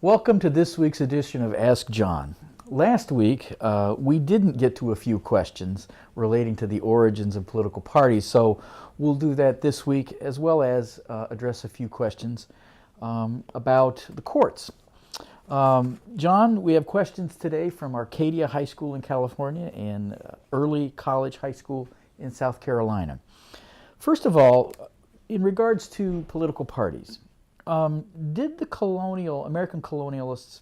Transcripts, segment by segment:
Welcome to this week's edition of Ask John. Last week, we didn't get to a few questions relating to the origins of political parties, so we'll do that this week, as well as address a few questions about the courts. John, we have questions today from Arcadia High School in California and Early College High School in South Carolina. First of all, in regards to political parties, did the American colonialists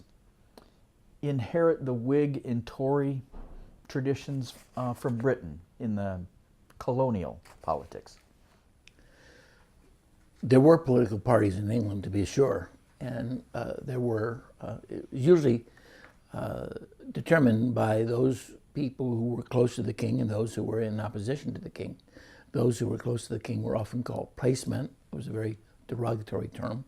inherit the Whig and Tory traditions from Britain in the colonial politics? There were political parties in England, to be sure, and there were usually determined by those people who were close to the king and those who were in opposition to the king. Those who were close to the king were often called placemen. It was a very derogatory term.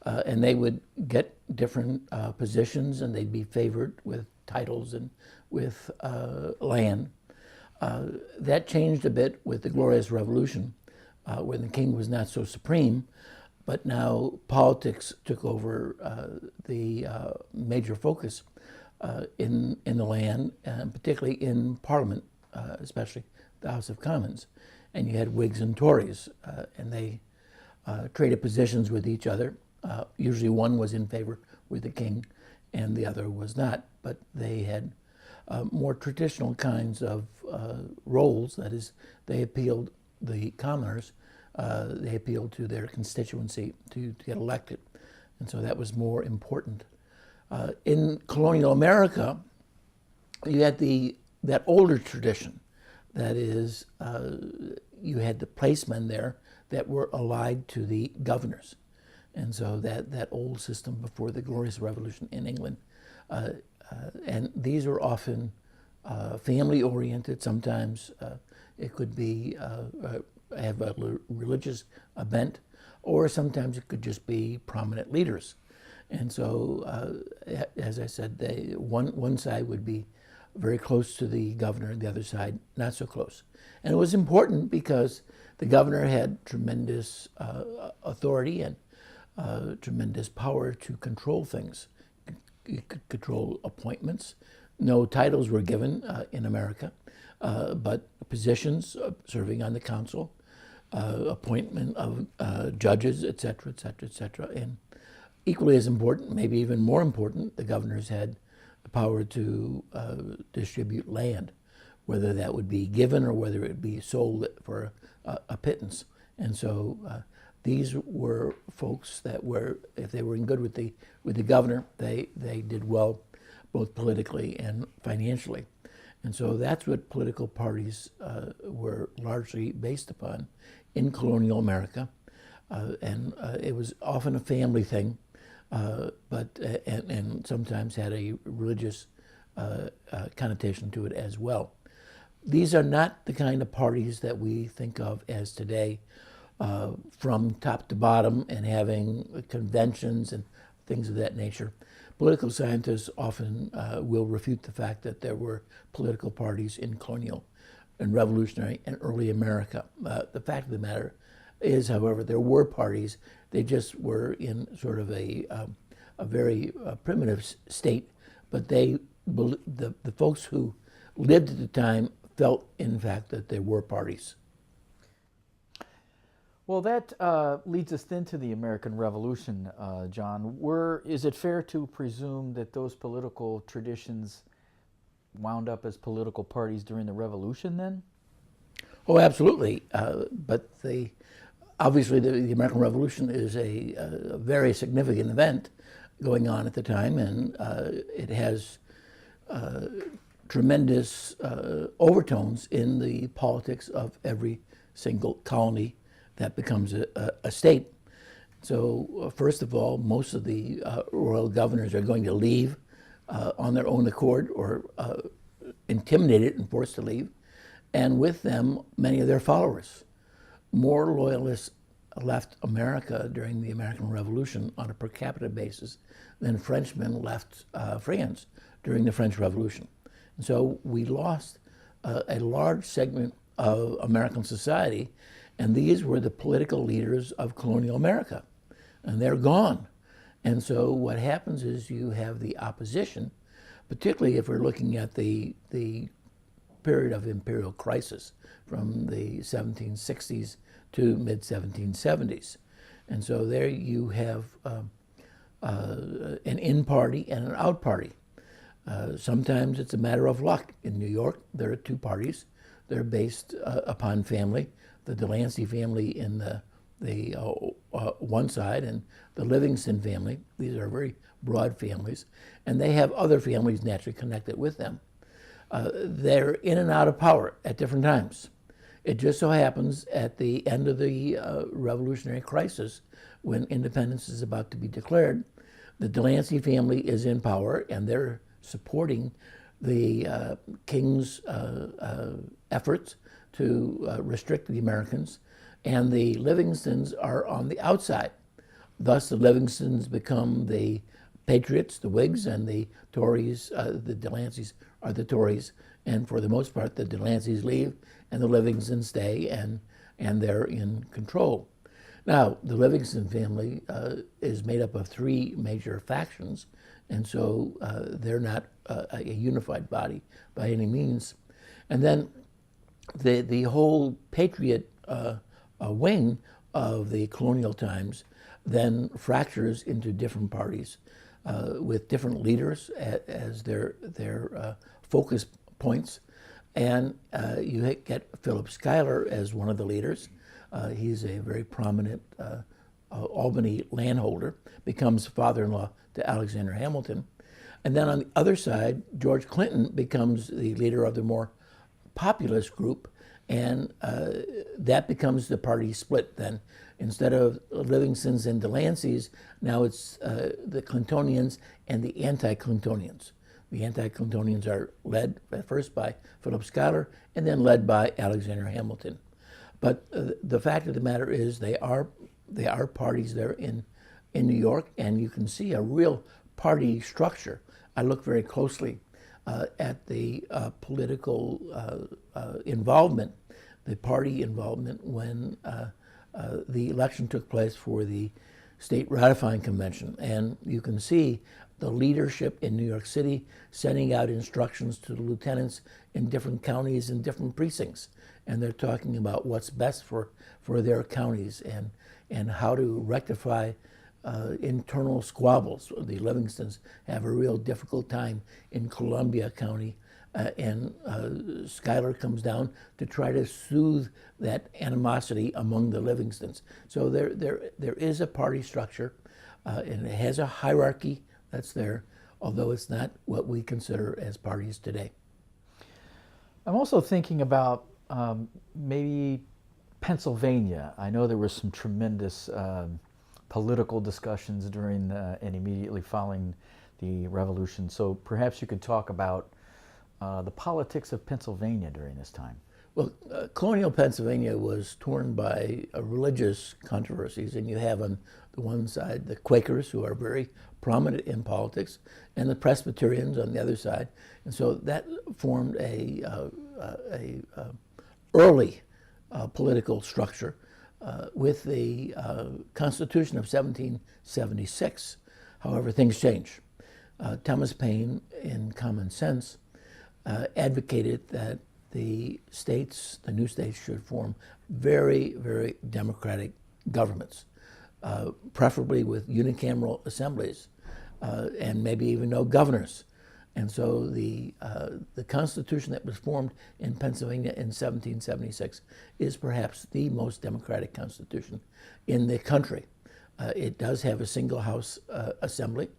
And they would get different positions, and they'd be favored with titles and with land. That changed a bit with the Glorious Revolution, where the king was not so supreme, but now politics took over the major focus in the land, and particularly in Parliament, especially the House of Commons. And you had Whigs and Tories, and they traded positions with each other. Usually one was in favor with the king and the other was not, but they had more traditional kinds of roles. That is, they appealed the commoners, they appealed to their constituency to get elected, and so that was more important. In colonial America, you had that older tradition. That is, you had the placemen there that were allied to the governors. And so that old system before the Glorious Revolution in England. And these are often family-oriented. Sometimes it could be have a religious bent, or sometimes it could just be prominent leaders. And so, as I said, one side would be very close to the governor, the other side not so close. And it was important because the governor had tremendous authority and tremendous power to control things. You could control appointments. No titles were given in America, but positions, serving on the council, appointment of judges, et cetera, et cetera, et cetera. And equally as important, maybe even more important, the governors had the power to distribute land, whether that would be given or whether it would be sold for a pittance. And so these were folks that were, if they were in good with the governor, they did well, both politically and financially. And so that's what political parties were largely based upon in colonial America. And it was often a family thing, but sometimes had a religious connotation to it as well. These are not the kind of parties that we think of as today, from top to bottom and having conventions and things of that nature. Political scientists often will refute the fact that there were political parties in colonial and revolutionary and early America. The fact of the matter is, however, there were parties. They just were in sort of a very primitive state, but the folks who lived at the time felt, in fact, that there were parties. Well, that leads us then to the American Revolution, John. Is it fair to presume that those political traditions wound up as political parties during the Revolution then? Oh, absolutely. But obviously the American Revolution is a very significant event going on at the time, and it has tremendous overtones in the politics of every single colony that becomes a state. So first of all, most of the royal governors are going to leave on their own accord or intimidated and forced to leave, and with them many of their followers. More loyalists left America during the American Revolution on a per capita basis than Frenchmen left France during the French Revolution. And so we lost a large segment of American society, and these were the political leaders of colonial America, and they're gone. And so what happens is you have the opposition, particularly if we're looking at the period of imperial crisis from the 1760s to mid-1770s. And so there you have an in party and an out party. Sometimes it's a matter of luck. In New York, there are two parties. They're based upon family. The Delancey family in the one side, and the Livingston family. These are very broad families, and they have other families naturally connected with them. They're in and out of power at different times. It just so happens at the end of the Revolutionary crisis, when independence is about to be declared, the Delancey family is in power, and they're supporting the king's efforts to restrict the Americans, and the Livingstons are on the outside. Thus, the Livingstons become the Patriots, the Whigs, and the Tories, the Delanceys are the Tories, and for the most part, the Delanceys leave, and the Livingstons stay, and they're in control. Now, the Livingston family is made up of three major factions, and so they're not a unified body by any means. And then the whole Patriot wing of the colonial times then fractures into different parties with different leaders as their focus points. And you get Philip Schuyler as one of the leaders. He's a very prominent Albany landholder, becomes father-in-law to Alexander Hamilton. And then on the other side, George Clinton becomes the leader of the more populist group, and that becomes the party split then. Instead of Livingstons and Delanceys, now it's the Clintonians and the anti-Clintonians. The anti-Clintonians are led at first by Philip Schuyler and then led by Alexander Hamilton. But the fact of the matter is they are parties there in New York, and you can see a real party structure. I look very closely at the political involvement, the party involvement when the election took place for the state ratifying convention. And you can see the leadership in New York City sending out instructions to the lieutenants in different counties and different precincts. And they're talking about what's best for their counties and how to rectify internal squabbles. The Livingstons have a real difficult time in Columbia County, and Schuyler comes down to try to soothe that animosity among the Livingstons. So there is a party structure, and it has a hierarchy that's there, although it's not what we consider as parties today. I'm also thinking about maybe Pennsylvania. I know there were some tremendous political discussions during and immediately following the Revolution. So perhaps you could talk about the politics of Pennsylvania during this time. Well, colonial Pennsylvania was torn by religious controversies, and you have on the one side the Quakers, who are very prominent in politics, and the Presbyterians on the other side. And so that formed a early political structure with the Constitution of 1776. However, things change. Thomas Paine, in Common Sense, advocated that the new states should form very, very democratic governments, preferably with unicameral assemblies, and maybe even no governors. And so the Constitution that was formed in Pennsylvania in 1776 is perhaps the most democratic constitution in the country. It does have a single house assembly.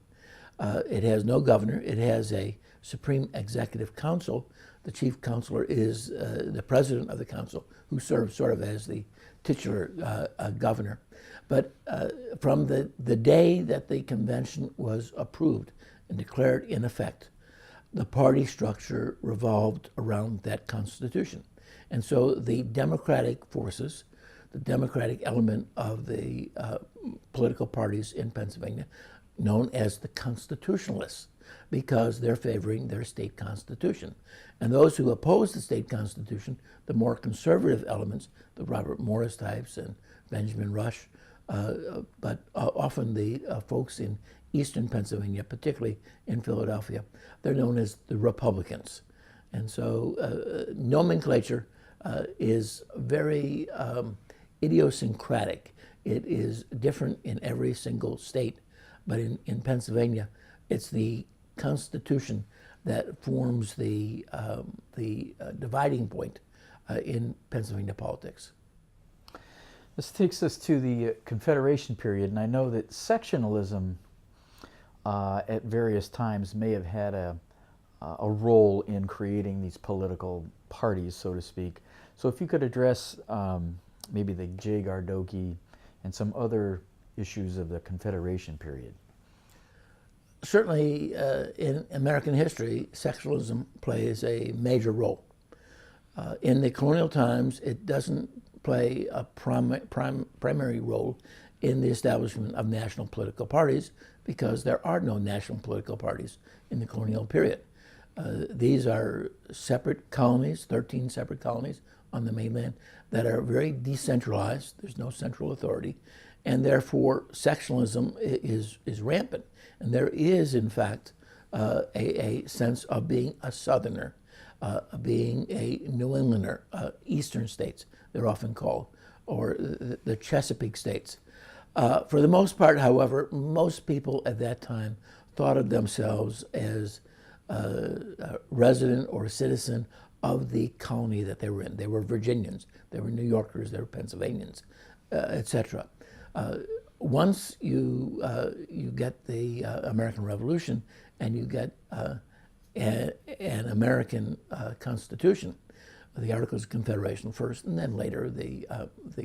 It has no governor. It has a Supreme Executive Council. The chief counselor is the president of the council, who serves sort of as the titular governor. But from the day that the convention was approved and declared in effect, the party structure revolved around that constitution. And so the democratic forces, the democratic element of the political parties in Pennsylvania, known as the Constitutionalists, because they're favoring their state constitution. And those who oppose the state constitution, the more conservative elements, the Robert Morris types and Benjamin Rush, but often the folks in eastern Pennsylvania, particularly in Philadelphia, they're known as the Republicans. And so nomenclature is very idiosyncratic. It is different in every single state, but in Pennsylvania, it's the Constitution that forms the dividing point in Pennsylvania politics. This takes us to the Confederation period, and I know that sectionalism at various times may have had a role in creating these political parties, so to speak. So if you could address maybe the Jay-Gardoki and some other issues of the Confederation period. Certainly, in American history, sectionalism plays a major role. In the colonial times, it doesn't play a primary role in the establishment of national political parties because there are no national political parties in the colonial period. These are separate colonies, 13 separate colonies on the mainland that are very decentralized. There's no central authority, and therefore sectionalism is rampant. And there is, in fact, a sense of being a Southerner, being a New Englander, Eastern states, they're often called, or the Chesapeake states. For the most part, however, most people at that time thought of themselves as a resident or a citizen of the colony that they were in. They were Virginians, they were New Yorkers, they were Pennsylvanians, etc. Once you get the American Revolution and you get an American Constitution, the Articles of Confederation first, and then later the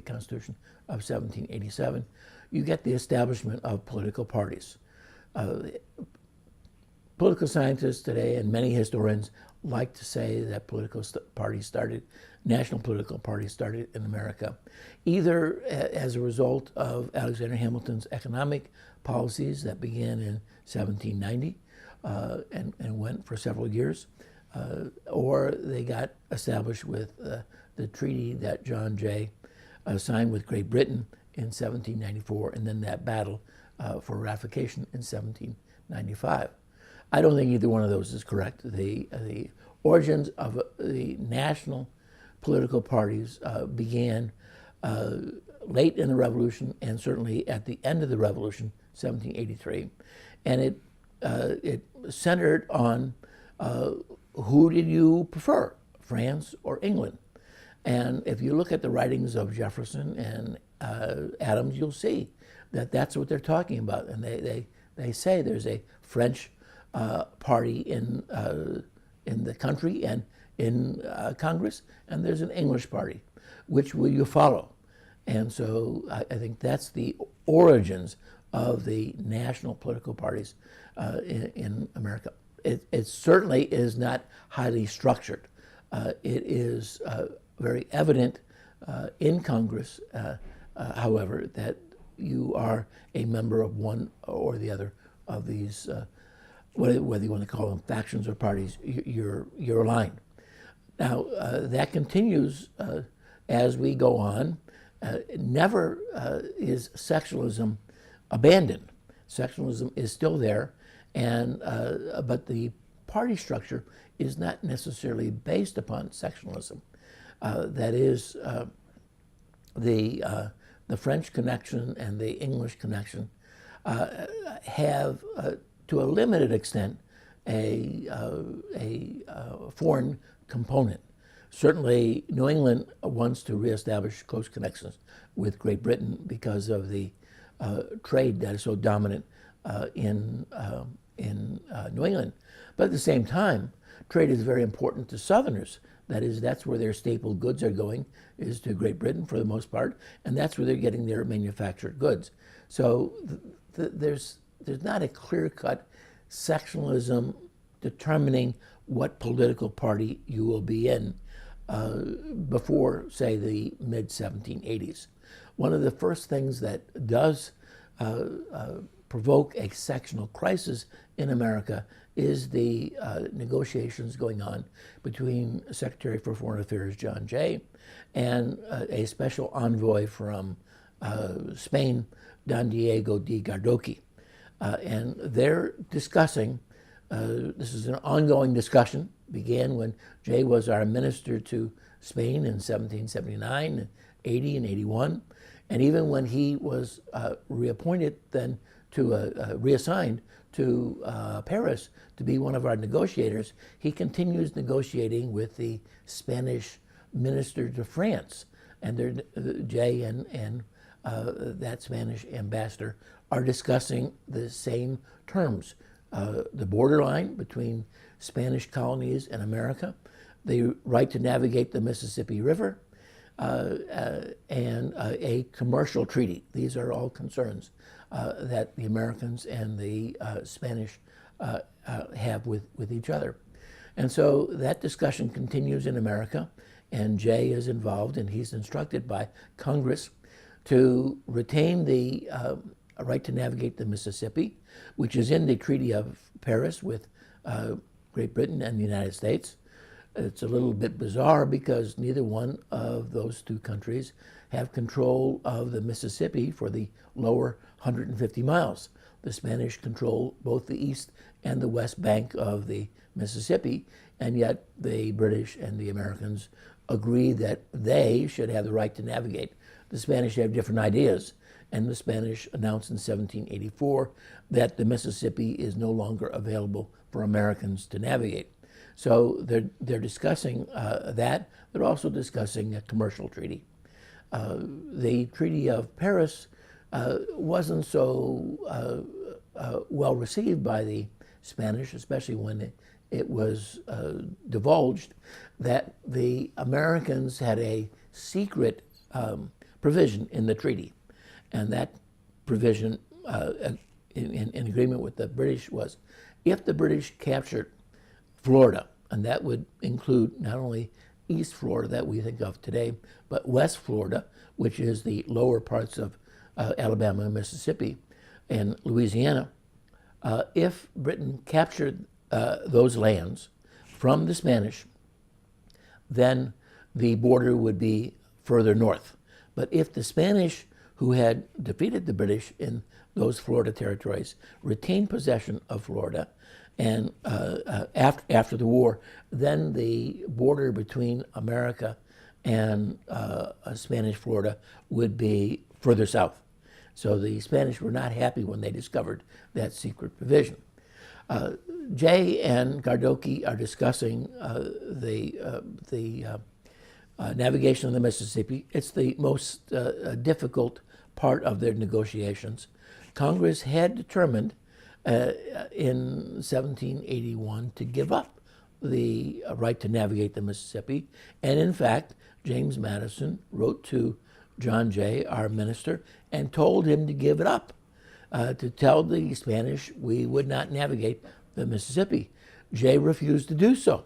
Constitution of 1787, you get the establishment of political parties. Political scientists today and many historians like to say that national political parties started in America, either as a result of Alexander Hamilton's economic policies that began in 1790 and went for several years, or they got established with the treaty that John Jay signed with Great Britain in 1794, and then that battle for ratification in 1795. I don't think either one of those is correct. The origins of the national political parties began late in the Revolution and certainly at the end of the Revolution, 1783, and it centered on who did you prefer, France or England? And if you look at the writings of Jefferson and Adams, you'll see that that's what they're talking about. And they say there's a French party in the country and in Congress, and there's an English party. Which will you follow? And so I think that's the origins of the national political parties in America. It certainly is not highly structured. It is very evident in Congress, however, that you are a member of one or the other of these, whether you want to call them factions or parties, you're aligned. Now, that continues as we go on. Never is sectionalism abandoned. Sectionalism is still there, and but the party structure is not necessarily based upon sectionalism. That is, the French connection and the English connection have, to a limited extent, a foreign component. Certainly, New England wants to reestablish close connections with Great Britain because of the trade that is so dominant in New England. But at the same time, trade is very important to Southerners. That is, that's where their staple goods are going, is to Great Britain for the most part, and that's where they're getting their manufactured goods. So there's not a clear-cut sectionalism determining what political party you will be in before, say, the mid-1780s. One of the first things that does provoke a sectional crisis in America is the negotiations going on between Secretary for Foreign Affairs John Jay and a special envoy from Spain Don Diego de Gardoqui. And they're discussing, this is an ongoing discussion, began when Jay was our minister to Spain in 1779, 80, and 81. And even when he was reappointed then reassigned to Paris to be one of our negotiators, he continues negotiating with the Spanish minister to France. And Jay and that Spanish ambassador are discussing the same terms. The borderline between Spanish colonies and America, the right to navigate the Mississippi River, and a commercial treaty. These are all concerns that the Americans and the Spanish have with each other. And so that discussion continues in America, and Jay is involved, and he's instructed by Congress to retain the right to navigate the Mississippi, which is in the Treaty of Paris with Great Britain and the United States. It's a little bit bizarre because neither one of those two countries have control of the Mississippi for the lower 150 miles. The Spanish control both the east and the west bank of the Mississippi, and yet the British and the Americans agree that they should have the right to navigate. The Spanish have different ideas, and the Spanish announced in 1784 that the Mississippi is no longer available for Americans to navigate. So they're discussing that. They're also discussing a commercial treaty. The Treaty of Paris wasn't so well received by the Spanish, especially when it was divulged that the Americans had a secret provision in the treaty. And that provision, in agreement with the British, was if the British captured Florida, and that would include not only East Florida that we think of today, but West Florida, which is the lower parts of Alabama and Mississippi and Louisiana. If Britain captured those lands from the Spanish, then the border would be further north. But if the Spanish, who had defeated the British in those Florida territories, retained possession of Florida, and after the war, then the border between America and Spanish Florida would be further south. So the Spanish were not happy when they discovered that secret provision. Jay and Gardoqui are discussing the navigation of the Mississippi. It's the most difficult part of their negotiations. Congress had determined in 1781 to give up the right to navigate the Mississippi. And in fact, James Madison wrote to John Jay, our minister, and told him to give it up, to tell the Spanish we would not navigate the Mississippi. Jay refused to do so.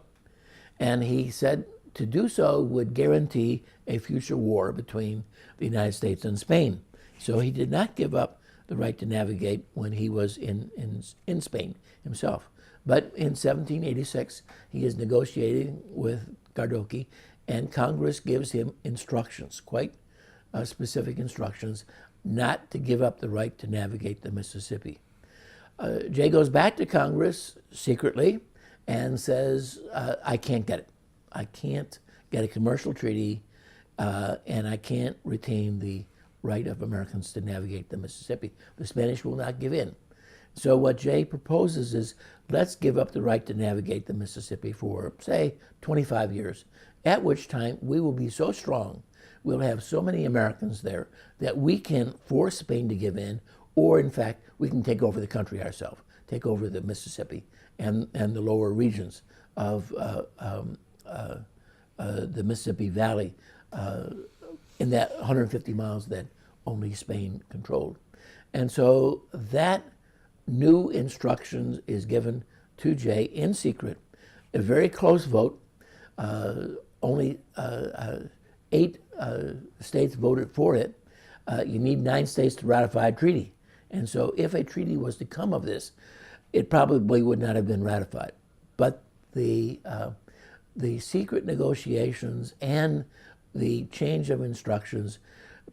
And he said to do so would guarantee a future war between the United States and Spain. So he did not give up the right to navigate when he was in Spain himself. But in 1786, he is negotiating with Gardoqui, and Congress gives him instructions, quite specific instructions, not to give up the right to navigate the Mississippi. Jay goes back to Congress secretly and says, I can't get it. I can't get a commercial treaty, and I can't retain the right of Americans to navigate the Mississippi. The Spanish will not give in. So what Jay proposes is, let's give up the right to navigate the Mississippi for, say, 25 years, at which time we will be so strong, we'll have so many Americans there that we can force Spain to give in, or in fact, we can take over the country ourselves, take over the Mississippi and the lower regions of the Mississippi Valley in that 150 miles that only Spain controlled. And so that new instructions is given to Jay in secret, a very close vote. Only 8 states voted for it. You need 9 states to ratify a treaty. And so if a treaty was to come of this, it probably would not have been ratified. But the secret negotiations and the change of instructions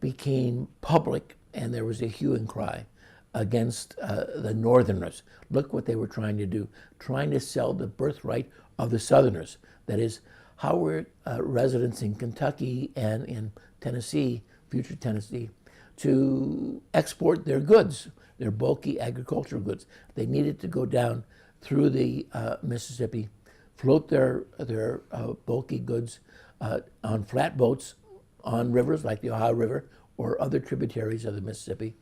became public and there was a hue and cry against the Northerners. Look what they were trying to do, trying to sell the birthright of the Southerners. That is, how were residents in Kentucky and in Tennessee, future Tennessee, to export their goods, their bulky agricultural goods. They needed to go down through the Mississippi, float their bulky goods on flatboats on rivers like the Ohio River or other tributaries of the Mississippi,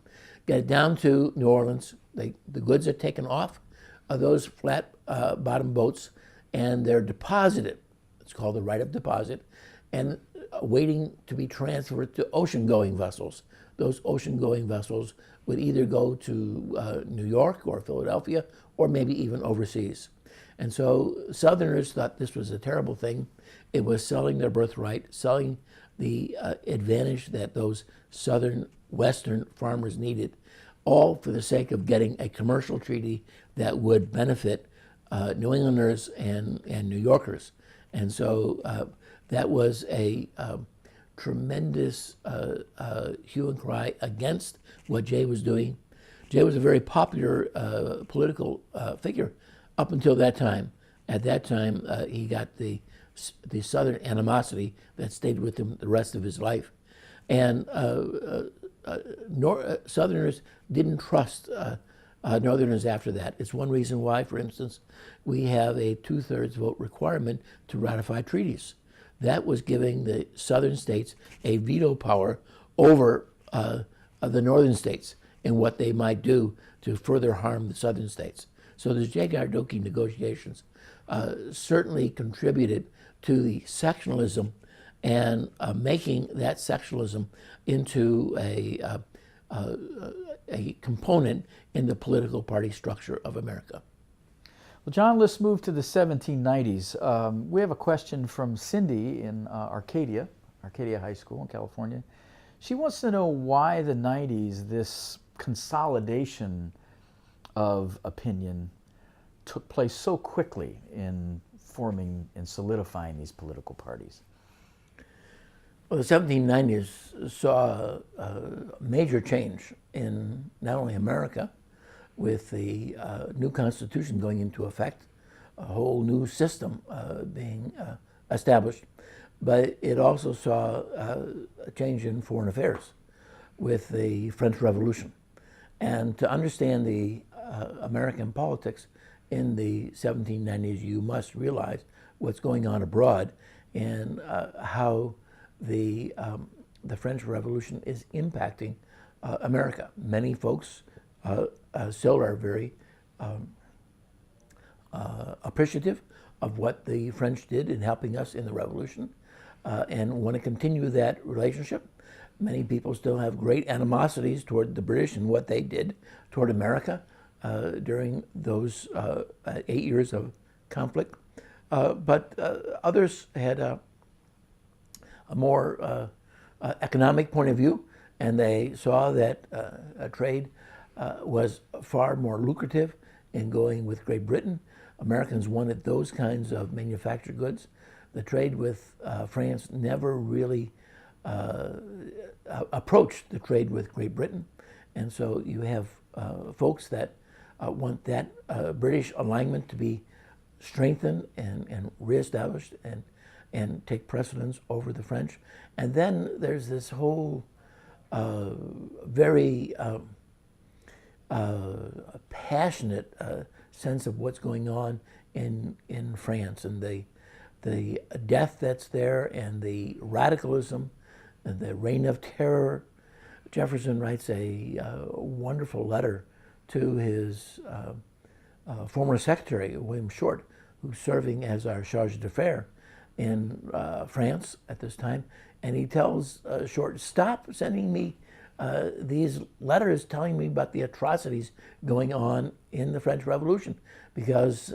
get it down to New Orleans. The goods are taken off of those flat bottom boats, and they're deposited. It's called the right of deposit, and waiting to be transferred to ocean-going vessels. Those ocean-going vessels would either go to New York or Philadelphia, or maybe even overseas. And so Southerners thought this was a terrible thing. It was selling their birthright, selling the advantage that those southern western farmers needed, all for the sake of getting a commercial treaty that would benefit New Englanders and New Yorkers. And so that was a tremendous hue and cry against what Jay was doing. Jay was a very popular political figure up until that time. At that time, he got the Southern animosity that stayed with him the rest of his life. And Southerners didn't trust Northerners after that. It's one reason why, for instance, we have a 2/3 vote requirement to ratify treaties. That was giving the Southern states a veto power over the Northern states in what they might do to further harm the Southern states. So the Jay-Gardoki negotiations certainly contributed to the sectionalism and making that sectionalism into a component in the political party structure of America. Well, John, let's move to the 1790s. We have a question from Cindy in Arcadia High School in California. She wants to know why the 90s, this consolidation of opinion, took place so quickly in forming and solidifying these political parties. Well, the 1790s saw a major change in not only America, with the new Constitution going into effect, a whole new system being established, but it also saw a change in foreign affairs with the French Revolution. And to understand the American politics in the 1790s, you must realize what's going on abroad and how the French Revolution is impacting America. Many folks still are very appreciative of what the French did in helping us in the Revolution and want to continue that relationship. Many people still have great animosities toward the British and what they did toward America during those 8 years of conflict. But others had a more economic point of view, and they saw that trade was far more lucrative in going with Great Britain. Americans wanted those kinds of manufactured goods. The trade with France never really approached the trade with Great Britain. And so you have folks that want that British alignment to be strengthened and reestablished and take precedence over the French. And then there's this whole very passionate sense of what's going on in France, and the death that's there, and the radicalism, and the reign of terror. Jefferson writes a wonderful letter to his former secretary, William Short, who's serving as our charge d'affaires in France at this time, and he tells Short, stop sending me these letters telling me about the atrocities going on in the French Revolution, because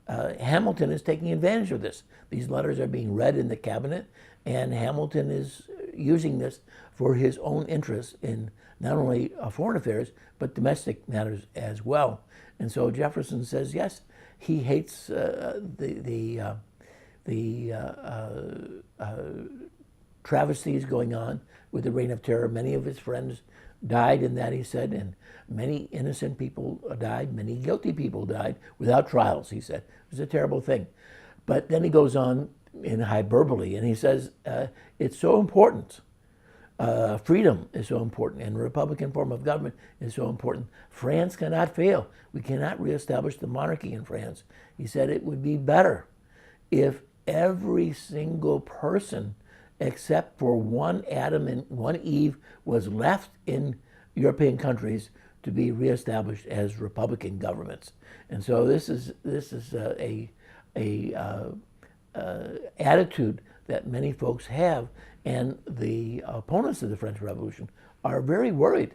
Hamilton is taking advantage of this. These letters are being read in the cabinet, and Hamilton is using this for his own interests in not only foreign affairs, but domestic matters as well. And so Jefferson says, yes, he hates the travesties going on with the Reign of Terror. Many of his friends died in that, he said, and many innocent people died, many guilty people died without trials, he said. It was a terrible thing. But then he goes on in hyperbole, and he says, it's so important. Freedom is so important, and a Republican form of government is so important. France cannot fail. We cannot reestablish the monarchy in France. He said it would be better if every single person, except for one Adam and one Eve, was left in European countries to be reestablished as Republican governments. And so this is a attitude that many folks have, and the opponents of the French Revolution are very worried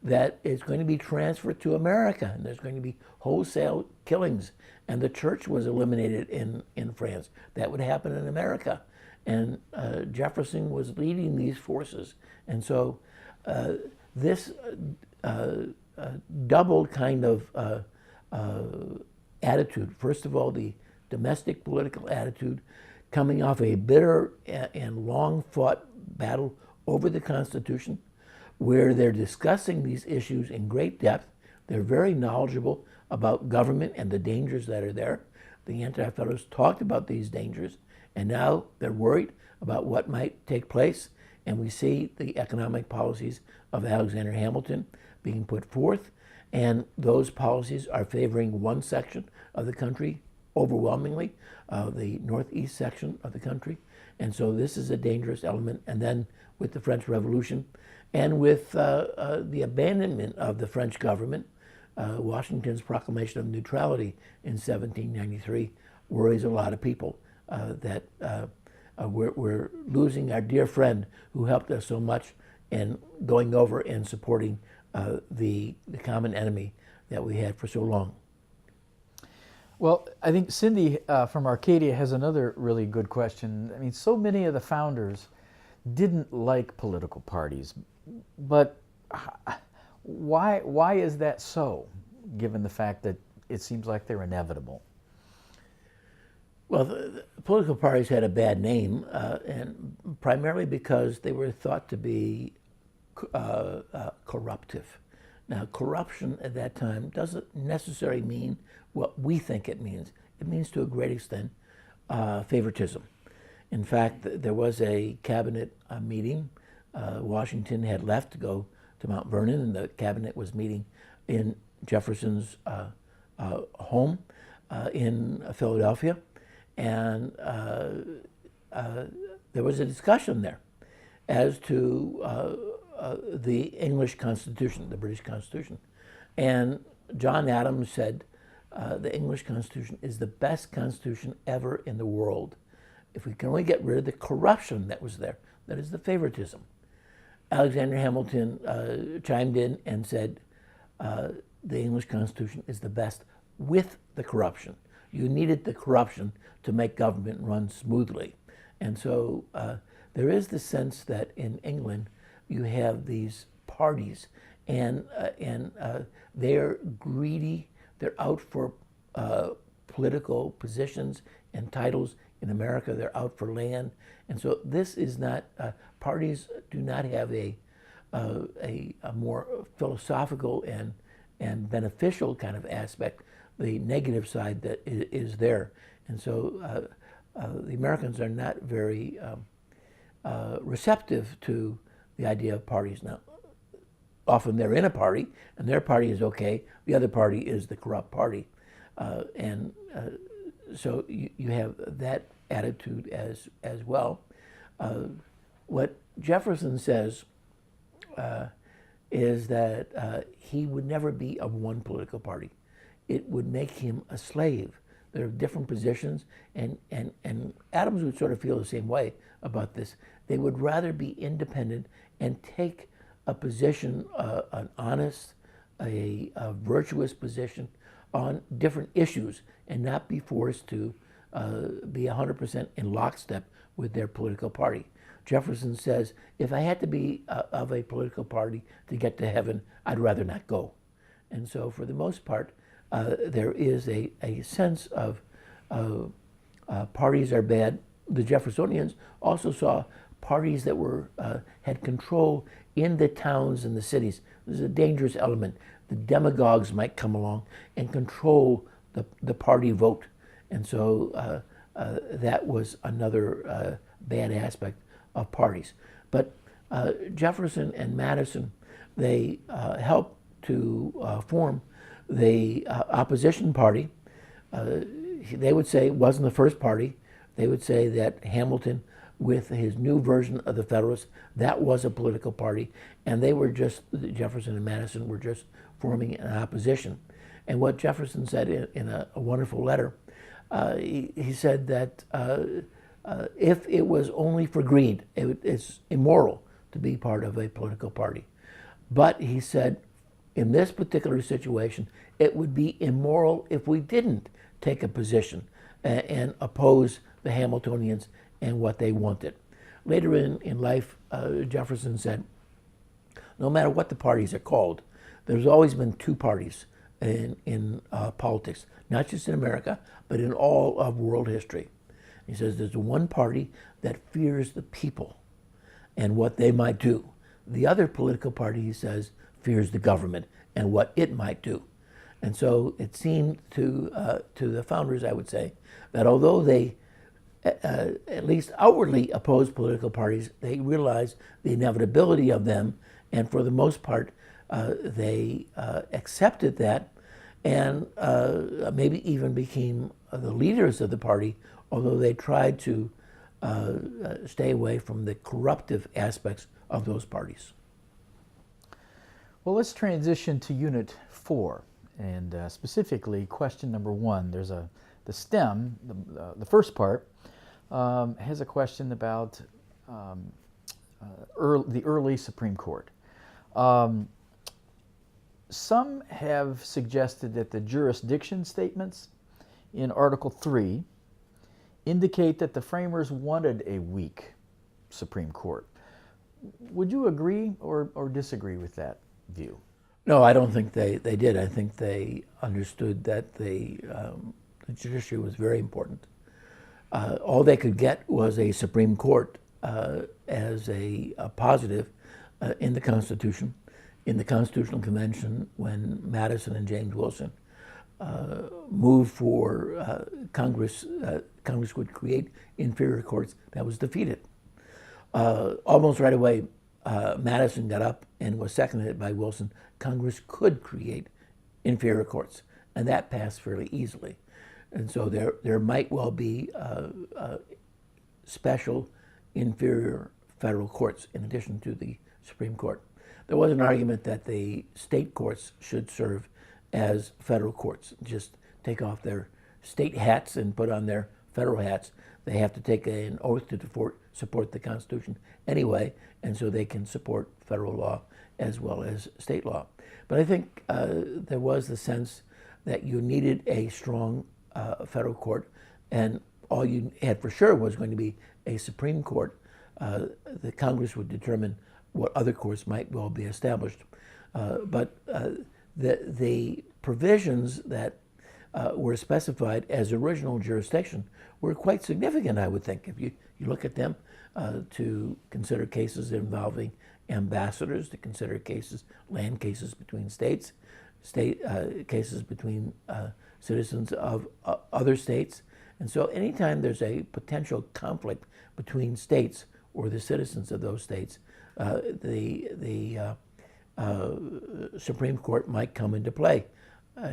that it's going to be transferred to America, and there's going to be wholesale killings, and the church was eliminated in France. That would happen in America, and Jefferson was leading these forces. And so this double kind of attitude, first of all, the domestic political attitude, coming off a bitter and long-fought battle over the Constitution, where they're discussing these issues in great depth. They're very knowledgeable about government and the dangers that are there. The Anti-Federalists talked about these dangers, and now they're worried about what might take place. And we see the economic policies of Alexander Hamilton being put forth, and those policies are favoring one section of the country overwhelmingly, the northeast section of the country. And so this is a dangerous element. And then with the French Revolution and with the abandonment of the French government, Washington's proclamation of neutrality in 1793 worries a lot of people that we're losing our dear friend who helped us so much in going over and supporting the common enemy that we had for so long. Well, I think Cindy from Arcadia has another really good question. I mean, so many of the founders didn't like political parties, but why is that so, given the fact that it seems like they're inevitable? Well, the political parties had a bad name, and primarily because they were thought to be corruptive. Now, corruption at that time doesn't necessarily mean what we think it means. It means, to a great extent, favoritism. In fact, there was a cabinet meeting. Washington had left to go to Mount Vernon, and the cabinet was meeting in Jefferson's home in Philadelphia. And there was a discussion there as to the English Constitution, the British Constitution. And John Adams said, the English Constitution is the best Constitution ever in the world. If we can only get rid of the corruption that was there, that is the favoritism. Alexander Hamilton chimed in and said, the English Constitution is the best with the corruption. You needed the corruption to make government run smoothly. And so there is the sense that in England you have these parties, and they're greedy. They're out for political positions and titles. In America, they're out for land. And so this is not, parties do not have a more philosophical and beneficial kind of aspect, the negative side that is there. And so the Americans are not very receptive to the idea of parties. Now, often they're in a party, and their party is okay. The other party is the corrupt party. So you have that attitude as well. What Jefferson says is that he would never be of one political party. It would make him a slave. There are different positions, and Adams would sort of feel the same way about this. They would rather be independent and take a position, an honest, a virtuous position on different issues, and not be forced to be 100% in lockstep with their political party. Jefferson says, if I had to be of a political party to get to heaven, I'd rather not go. And so for the most part, there is a sense of parties are bad. The Jeffersonians also saw parties that had control in the towns and the cities. There's a dangerous element. The demagogues might come along and control the party vote. And so that was another bad aspect of parties. But Jefferson and Madison, they helped to form the opposition party. They would say it wasn't the first party. They would say that Hamilton, with his new version of the Federalists, that was a political party, and they were just, Jefferson and Madison were just forming an opposition. And what Jefferson said in a wonderful letter, he said that if it was only for greed, it's immoral to be part of a political party. But he said, in this particular situation, it would be immoral if we didn't take a position and oppose the Hamiltonians and what they wanted. Later in life, Jefferson said, no matter what the parties are called, there's always been two parties in politics, not just in America, but in all of world history. He says there's one party that fears the people and what they might do. The other political party, he says, fears the government and what it might do. And so it seemed to the founders, I would say, that although they at least outwardly opposed political parties, they realized the inevitability of them, and for the most part, they accepted that and maybe even became the leaders of the party, although they tried to stay away from the corruptive aspects of those parties. Well, let's transition to Unit 4, and specifically question number 1. There's the stem, the first part, has a question about the early Supreme Court. Some have suggested that the jurisdiction statements in Article 3 indicate that the framers wanted a weak Supreme Court. Would you agree or disagree with that view? No, I don't think they did. I think they understood that the judiciary was very important. All they could get was a Supreme Court as a positive in the Constitution. In the Constitutional Convention, when Madison and James Wilson moved for Congress would create inferior courts, that was defeated. Almost right away, Madison got up and was seconded by Wilson. Congress could create inferior courts, and that passed fairly easily. And so there might well be special inferior federal courts in addition to the Supreme Court. There was an argument that the state courts should serve as federal courts, just take off their state hats and put on their federal hats. They have to take an oath to support the Constitution anyway, and so they can support federal law as well as state law. But I think there was the sense that you needed a strong federal court, and all you had for sure was going to be a Supreme Court. The Congress would determine what other courts might well be established. But the provisions that were specified as original jurisdiction were quite significant, I would think. If you look at them, to consider cases involving ambassadors, to consider land cases between states, cases between citizens of other states. And so anytime there's a potential conflict between states or the citizens of those states, the Supreme Court might come into play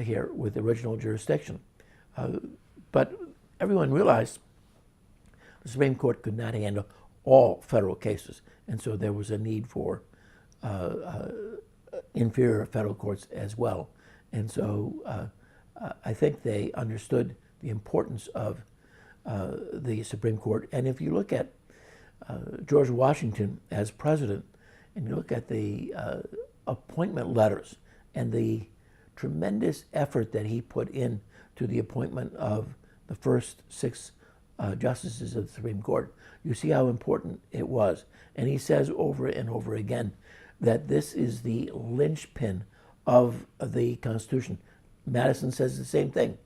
here with original jurisdiction. But everyone realized the Supreme Court could not handle all federal cases, and so there was a need for inferior federal courts as well. And so I think they understood the importance of the Supreme Court. And if you look at George Washington as president, and you look at the appointment letters and the tremendous effort that he put in to the appointment of the first 6 justices of the Supreme Court, you see how important it was. And he says over and over again that this is the linchpin of the Constitution. Madison says the same thing.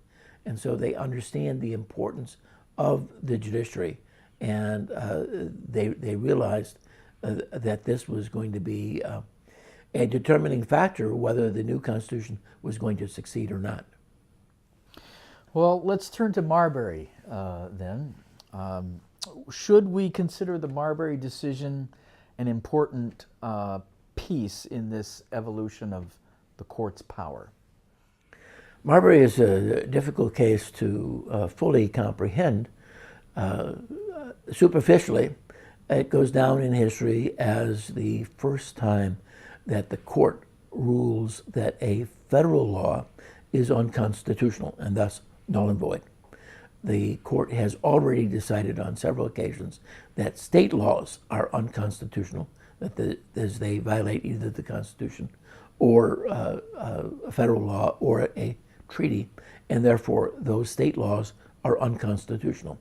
And so they understand the importance of the judiciary and they realized that this was going to be a determining factor whether the new Constitution was going to succeed or not. Well, let's turn to Marberry then. Should we consider the Marberry decision an important piece in this evolution of the court's power? Marberry is a difficult case to fully comprehend. Superficially, it goes down in history as the first time that the court rules that a federal law is unconstitutional and thus null and void. The court has already decided on several occasions that state laws are unconstitutional, as they violate either the Constitution or a federal law or a treaty, and therefore those state laws are unconstitutional.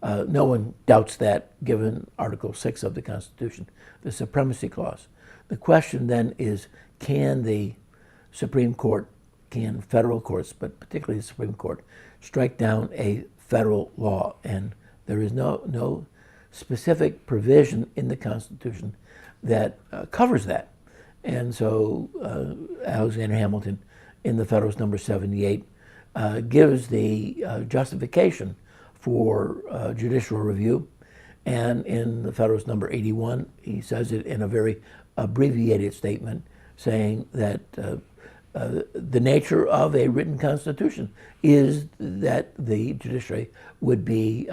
No one doubts that, given Article 6 of the Constitution, the Supremacy Clause. The question then is, can the Supreme Court, can federal courts, but particularly the Supreme Court, strike down a federal law? And there is no specific provision in the Constitution that covers that. And so Alexander Hamilton, in the Federalist number 78, gives the justification for judicial review. And in the Federalist number 81, he says it in a very abbreviated statement, saying that the nature of a written constitution is that the judiciary would be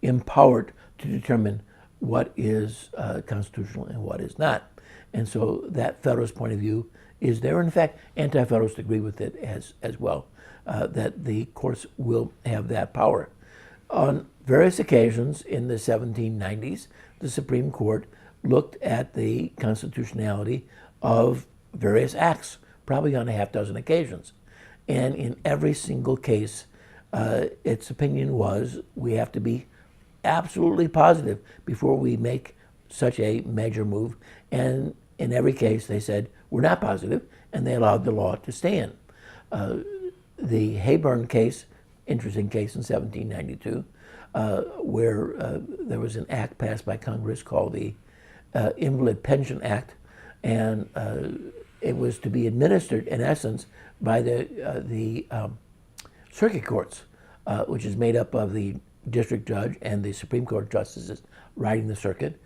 empowered to determine what is constitutional and what is not. And so that Federalist point of view is there. In fact, Anti-Federalists agree with it as well, that the courts will have that power. On various occasions in the 1790s, the Supreme Court looked at the constitutionality of various acts, probably on a half dozen occasions. And in every single case, its opinion was we have to be absolutely positive before we make such a major move. And in every case, they said, we're not positive, and they allowed the law to stand. The Hayburn case, interesting case in 1792, where there was an act passed by Congress called the Invalid Pension Act, and it was to be administered, in essence, by the circuit courts, which is made up of the district judge and the Supreme Court justices riding the circuit.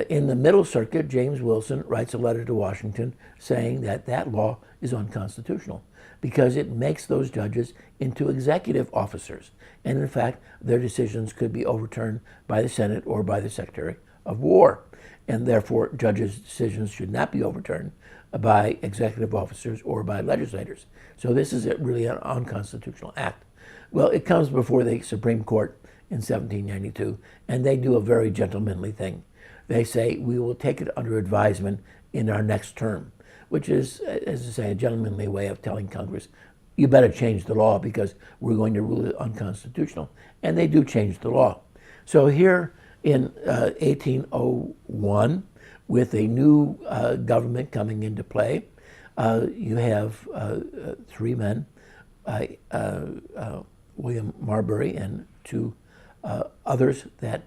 In the Middle Circuit, James Wilson writes a letter to Washington saying that that law is unconstitutional because it makes those judges into executive officers. And in fact, their decisions could be overturned by the Senate or by the Secretary of War. And therefore, judges' decisions should not be overturned by executive officers or by legislators. So this is really an unconstitutional act. Well, it comes before the Supreme Court in 1792, and they do a very gentlemanly thing. They say, we will take it under advisement in our next term, which is, as I say, a gentlemanly way of telling Congress, you better change the law because we're going to rule it unconstitutional. And they do change the law. So here in 1801, with a new government coming into play, you have three men, William Marberry and two others that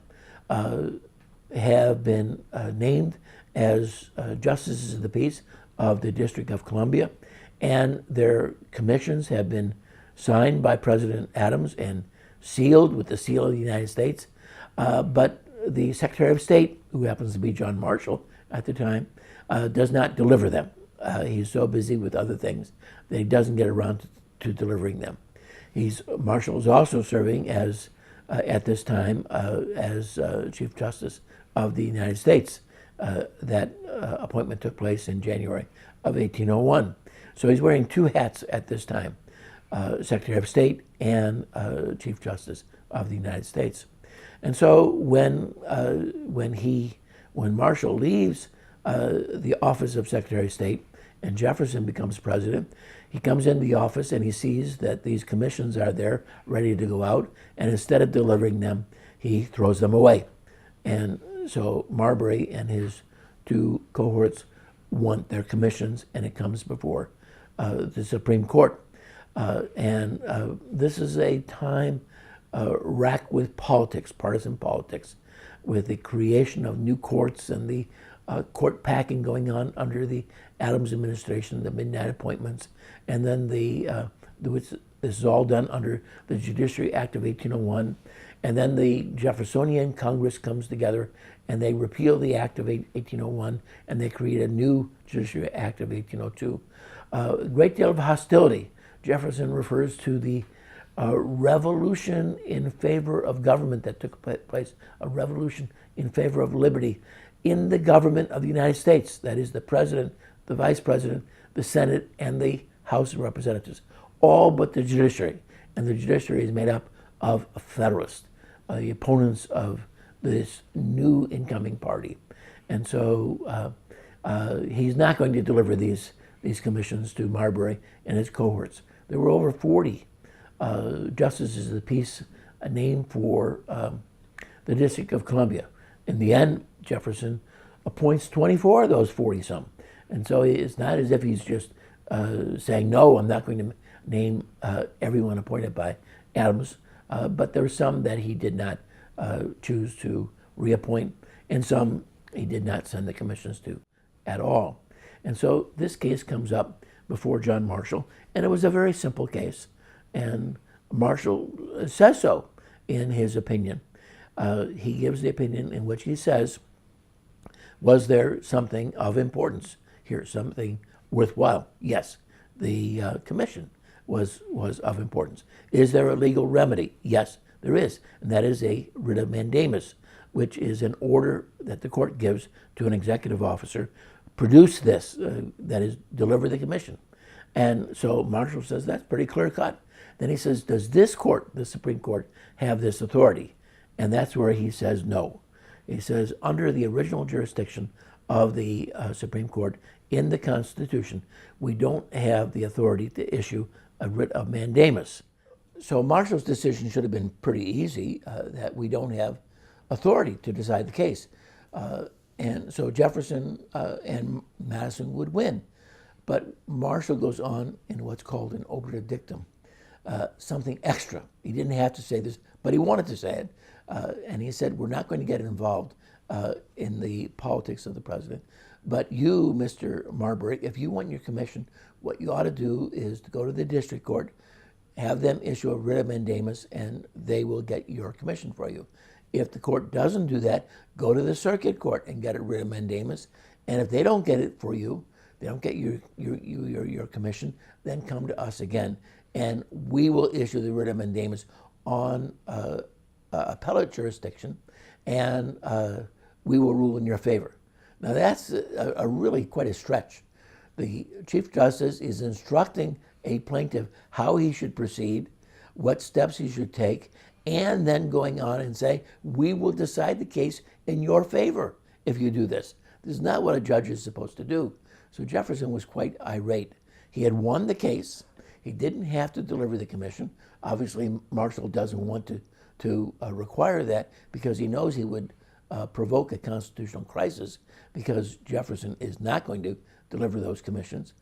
have been named as justices of the peace of the District of Columbia, and their commissions have been signed by President Adams and sealed with the seal of the United States. But the Secretary of State, who happens to be John Marshall at the time, does not deliver them. He's so busy with other things that he doesn't get around to delivering them. Marshall is also serving as, at this time, as Chief Justice of the United States. That appointment took place in January of 1801. So he's wearing two hats at this time, Secretary of State and Chief Justice of the United States. And so when Marshall leaves the office of Secretary of State and Jefferson becomes president, he comes into the office and he sees that these commissions are there ready to go out, and instead of delivering them, he throws them away. And so Marberry and his two cohorts want their commissions, and it comes before the Supreme Court. And this is a time racked with politics, partisan politics. with the creation of new courts and the court packing going on under the Adams administration, the midnight appointments, and then this is all done under the Judiciary Act of 1801, and then the Jeffersonian Congress comes together and they repeal the Act of 1801 and they create a new Judiciary Act of 1802. A great deal of hostility. Jefferson refers to the revolution in favor of government that took place, a revolution in favor of liberty in the government of the United States. That is the president, the vice president, the Senate, and the House of Representatives, all but the judiciary. And the judiciary is made up of Federalists, the opponents of this new incoming party. And so he's not going to deliver these commissions to Marberry and his cohorts. There were over 40 justices of the peace, a name for the District of Columbia. In the end, Jefferson appoints 24 of those 40-some. And so it's not as if he's just saying, no, I'm not going to name everyone appointed by Adams, but there were some that he did not choose to reappoint, and some he did not send the commissions to at all. And so this case comes up before John Marshall, and it was a very simple case. And Marshall says so in his opinion. He gives the opinion in which he says, was there something of importance here, something worthwhile? Yes, the commission was of importance. Is there a legal remedy? Yes, there is, and that is a writ of mandamus, which is an order that the court gives to an executive officer, produce this, that is, deliver the commission. And so Marshall says that's pretty clear cut. Then he says, does this court, the Supreme Court, have this authority? And that's where he says no. He says, under the original jurisdiction of the Supreme Court in the Constitution, we don't have the authority to issue a writ of mandamus. So Marshall's decision should have been pretty easy, that we don't have authority to decide the case. And so Jefferson and Madison would win. But Marshall goes on in what's called an obiter dictum, something extra. He didn't have to say this, but he wanted to say it. And he said, we're not going to get involved in the politics of the president. But you, Mr. Marberry, if you want your commission, what you ought to do is to go to the district court, have them issue a writ of mandamus, and they will get your commission for you. If the court doesn't do that, go to the circuit court and get a writ of mandamus. And if they don't get it for you, they don't get your commission, then come to us again, and we will issue the writ of mandamus on appellate jurisdiction, and we will rule in your favor. Now that's a really quite a stretch. The Chief Justice is instructing a plaintiff how he should proceed, what steps he should take, and then going on and say, we will decide the case in your favor if you do this. This is not what a judge is supposed to do. So Jefferson was quite irate. He had won the case. He didn't have to deliver the commission. Obviously, Marshall doesn't want to require that because he knows he would provoke a constitutional crisis because Jefferson is not going to deliver those commissions.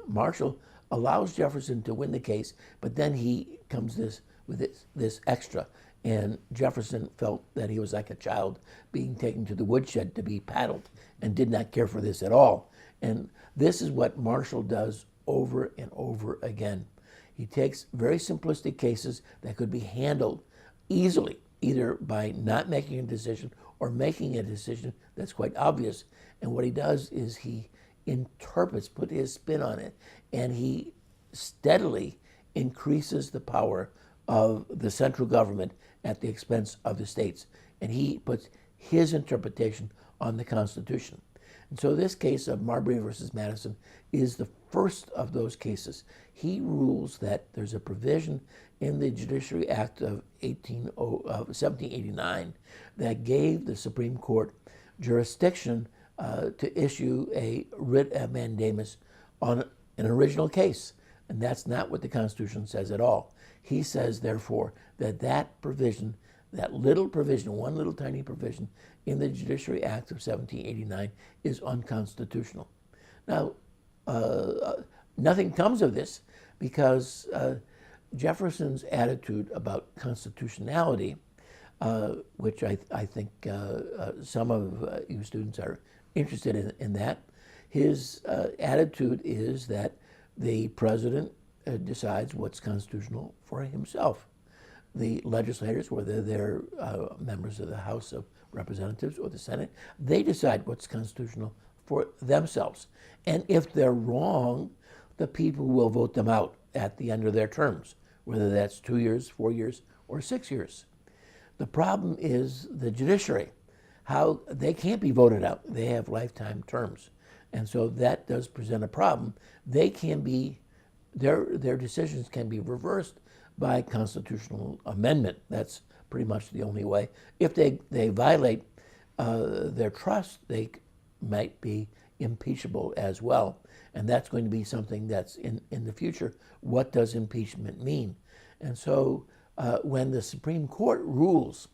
Marshall allows Jefferson to win the case, but then he comes with this extra. And Jefferson felt that he was like a child being taken to the woodshed to be paddled and did not care for this at all. And this is what Marshall does over and over again. He takes very simplistic cases that could be handled easily, either by not making a decision or making a decision that's quite obvious. And what he does is he interprets, put his spin on it, and he steadily increases the power of the central government at the expense of the states. And he puts his interpretation on the Constitution. And so this case of Marbury versus Madison is the first of those cases. He rules that there's a provision in the Judiciary Act of 1789 that gave the Supreme Court jurisdiction to issue a writ of mandamus on an original case. And that's not what the Constitution says at all. He says, therefore, that provision, that little provision, one little tiny provision in the Judiciary Act of 1789 is unconstitutional. Now, nothing comes of this because Jefferson's attitude about constitutionality which I think some of you students are interested in that. His attitude is that the president decides what's constitutional for himself. The legislators, whether they're members of the House of Representatives or the Senate, they decide what's constitutional for themselves. And if they're wrong, the people will vote them out at the end of their terms, whether that's 2 years, 4 years, or 6 years. The problem is the judiciary, how they can't be voted out. They have lifetime terms. And so that does present a problem. They can be, their decisions can be reversed by constitutional amendment. That's pretty much the only way. If they violate their trust, they might be impeachable as well. And that's going to be something that's in the future. What does impeachment mean? And so when the Supreme Court rules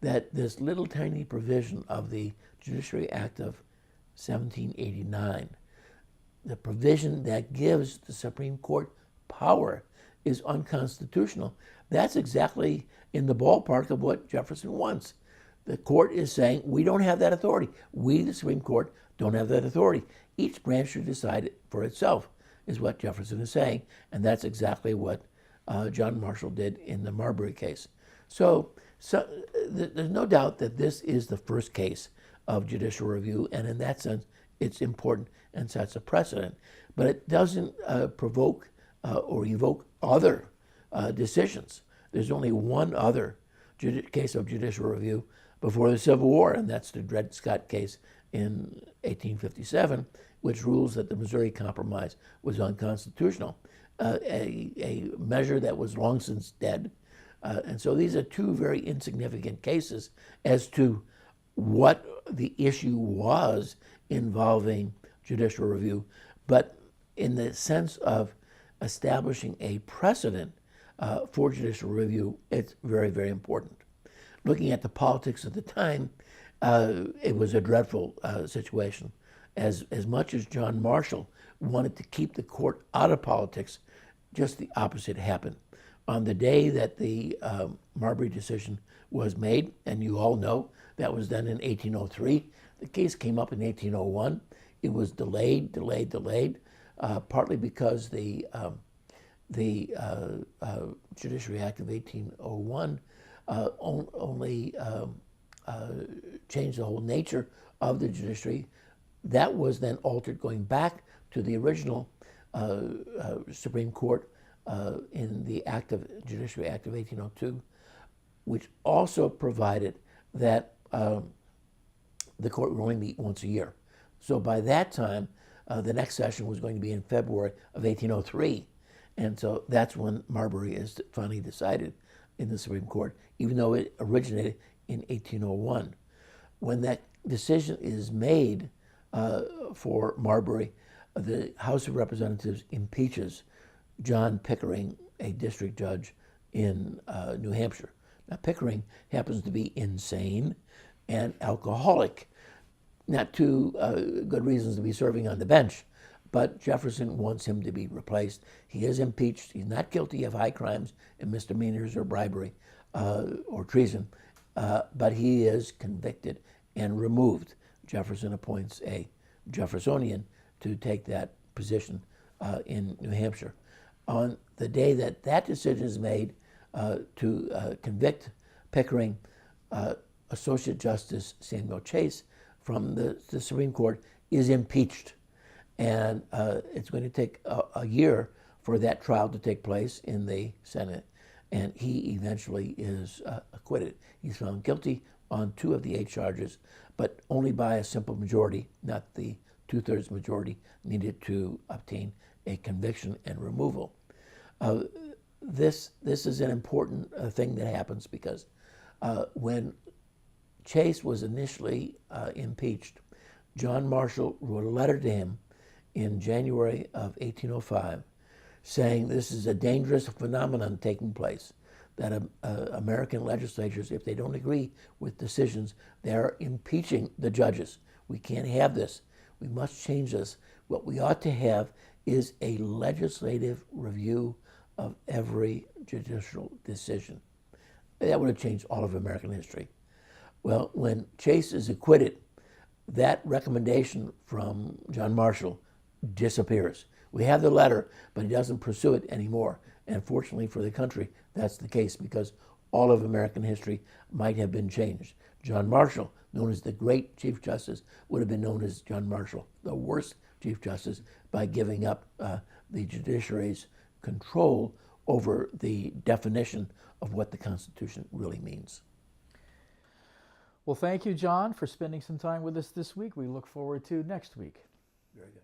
that this little tiny provision of the Judiciary Act of 1789, the provision that gives the Supreme Court power, is unconstitutional, that's exactly in the ballpark of what Jefferson wants. The court is saying, we don't have that authority. We, the Supreme Court, don't have that authority. Each branch should decide for itself, is what Jefferson is saying, and that's exactly what John Marshall did in the Marberry case. So there's no doubt that this is the first case of judicial review, and in that sense, it's important and sets a precedent. But it doesn't provoke or evoke other decisions. There's only one other case of judicial review before the Civil War, and that's the Dred Scott case in 1857, which rules that the Missouri Compromise was unconstitutional, a measure that was long since dead. And so these are two very insignificant cases as to what the issue was involving judicial review, but in the sense of establishing a precedent for judicial review, it's very, very important. Looking at the politics of the time, it was a dreadful situation. As much as John Marshall wanted to keep the court out of politics, just the opposite happened. On the day that the Marberry decision was made, and you all know that was done in 1803, the case came up in 1801. It was delayed, partly because the Judiciary Act of 1801 only changed the whole nature of the judiciary. That was then altered going back to the original Supreme Court in the Judiciary Act of 1802, which also provided that the court would only meet once a year. So by that time, the next session was going to be in February of 1803. And so that's when Marberry is finally decided in the Supreme Court, even though it originated in 1801. When that decision is made for Marberry, the House of Representatives impeaches John Pickering, a district judge in New Hampshire. Now, Pickering happens to be insane and alcoholic. Not two good reasons to be serving on the bench, but Jefferson wants him to be replaced. He is impeached. He's not guilty of high crimes and misdemeanors or bribery or treason, but he is convicted and removed. Jefferson appoints a Jeffersonian to take that position in New Hampshire. On the day that that decision is made to convict Pickering, Associate Justice Samuel Chase from the Supreme Court is impeached. And it's going to take a year for that trial to take place in the Senate. And he eventually is acquitted. He's found guilty on 2 of the 8 charges, but only by a simple majority, not the 2/3 majority needed to obtain a conviction and removal. This is an important thing that happens because when Chase was initially impeached, John Marshall wrote a letter to him in January of 1805 saying this is a dangerous phenomenon taking place, that American legislatures, if they don't agree with decisions, they're impeaching the judges. We can't have this. We must change this. What we ought to have is a legislative review of every judicial decision. that would have changed all of American history. Well, when Chase is acquitted, that recommendation from John Marshall disappears. We have the letter, but he doesn't pursue it anymore. And fortunately for the country, that's the case, because all of American history might have been changed. John Marshall, known as the great Chief Justice, would have been known as John Marshall, the worst Chief Justice, by giving up the judiciary's control over the definition of what the Constitution really means. Well, thank you, John, for spending some time with us this week. We look forward to next week. Very good.